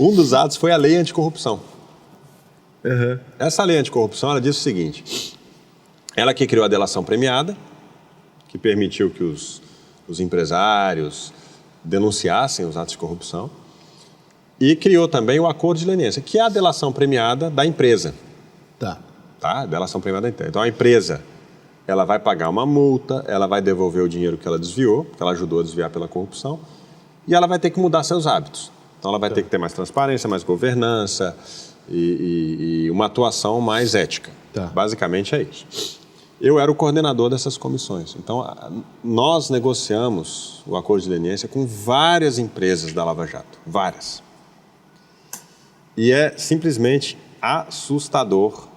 Um dos atos foi a lei anticorrupção. Uhum. Essa lei anticorrupção, ela diz o seguinte: ela que criou a delação premiada, que permitiu que os empresários denunciassem os atos de corrupção, e criou também o acordo de leniência, que é a delação premiada da empresa. Tá. Tá? Delação premiada da empresa. Então, a empresa, ela vai pagar uma multa, ela vai devolver o dinheiro que ela desviou, que ela ajudou a desviar pela corrupção, e ela vai ter que mudar seus hábitos. Então, ela vai ter que ter mais transparência, mais governança e uma atuação mais ética. Tá. Basicamente é isso. Eu era o coordenador dessas comissões. Então, nós negociamos o acordo de leniência com várias empresas da Lava Jato. Várias. E é simplesmente assustador.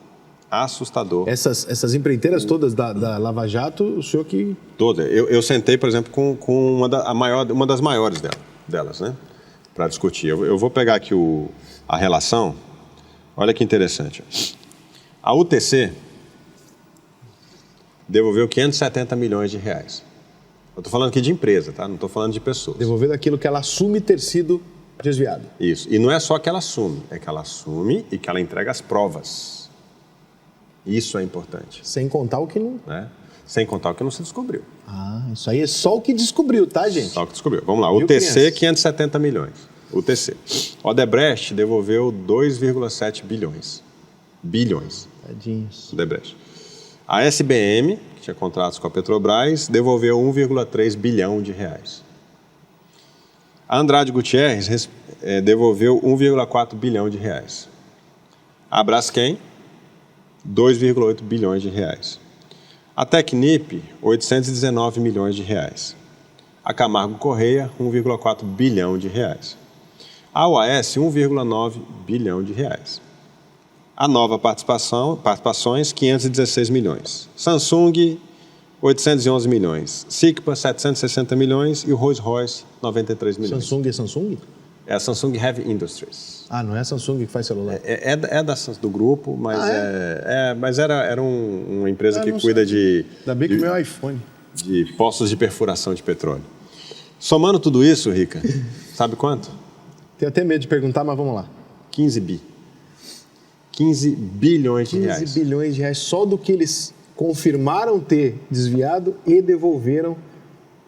Assustador. Essas empreiteiras todas da Lava Jato, o senhor que... Toda. Eu sentei, por exemplo, com uma das maiores delas, né? Para discutir. Eu vou pegar aqui a relação. Olha que interessante. A UTC devolveu 570 milhões de reais. Eu estou falando aqui de empresa, tá? Não estou falando de pessoas. Devolver daquilo que ela assume ter sido desviado. Isso. E não é só que ela assume, é que ela assume e que ela entrega as provas. Isso é importante. Sem contar o que não... Né? Sem contar o que não se descobriu. Ah, isso aí é só o que descobriu, tá, gente? Só o que descobriu. Vamos lá. Viu, UTC, crianças? 570 milhões. UTC. Odebrecht devolveu 2,7 bilhões. Bilhões. Tadinhos. Odebrecht. A SBM, que tinha contratos com a Petrobras, devolveu 1,3 bilhão de reais. A Andrade Gutierrez devolveu 1,4 bilhão de reais. A Braskem, 2,8 bilhões de reais. A Tecnip, 819 milhões de reais. A Camargo Correia, 1,4 bilhão de reais. A OAS, 1,9 bilhão de reais. A Nova Participações, 516 milhões. Samsung, 811 milhões. Sicpa, 760 milhões. E o Rolls-Royce, 93 milhões. Samsung é Samsung? É a Samsung Heavy Industries. Ah, não é a Samsung que faz celular? É do grupo, mas, mas era uma empresa que cuida de... Ainda bem que o meu iPhone. De postos de perfuração de petróleo. Somando tudo isso, Rica, sabe quanto? Tenho até medo de perguntar, mas vamos lá. 15 bi. 15 bilhões de reais. 15 bilhões de reais só do que eles confirmaram ter desviado e devolveram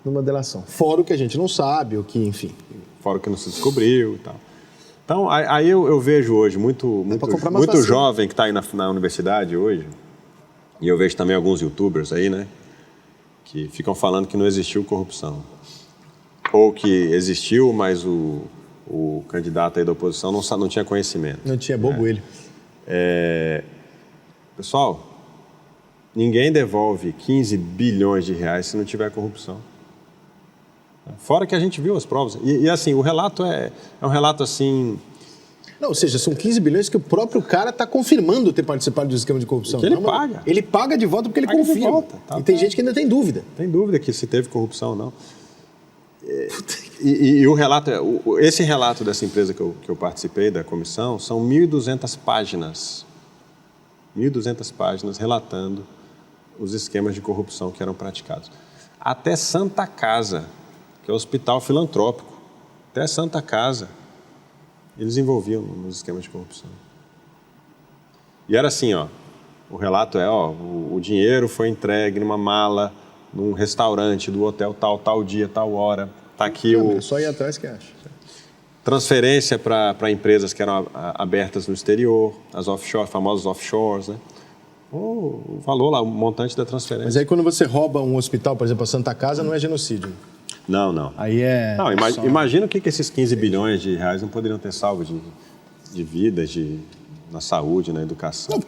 numa delação. Fora o que a gente não sabe, o que, enfim. Fora o que não se descobriu e tal. Então, aí eu vejo hoje muito jovem que está aí na universidade hoje, e eu vejo também alguns youtubers aí, né, que ficam falando que não existiu corrupção. Ou que existiu, mas o candidato aí da oposição não tinha conhecimento. Não tinha bobo ele. Pessoal, ninguém devolve 15 bilhões de reais se não tiver corrupção. Fora que a gente viu as provas. E assim, o relato é um relato assim... Não, ou seja, são 15 bilhões que o próprio cara está confirmando ter participado do esquema de corrupção. Que ele paga. Ele paga de volta porque ele confirma. De volta, tá, e tem gente que ainda tem dúvida. Tem dúvida que se teve corrupção ou não. E o relato, esse relato dessa empresa que eu participei da comissão, são 1.200 páginas. 1.200 páginas relatando os esquemas de corrupção que eram praticados. Até Santa Casa, que é o hospital filantrópico, até Santa Casa, eles envolviam nos esquemas de corrupção. E era assim, ó, o relato é, ó, o dinheiro foi entregue numa mala, num restaurante do hotel tal dia, tal hora. Tá aqui É só ir atrás que acha. Transferência para empresas que eram abertas no exterior, as offshore, famosas offshores, né? O valor lá, o montante da transferência. Mas aí quando você rouba um hospital, por exemplo, a Santa Casa, não é genocídio. Não. Aí é... Não, imagina o que esses 15 bilhões de reais não poderiam ter salvo de vidas, na saúde, na educação. Não,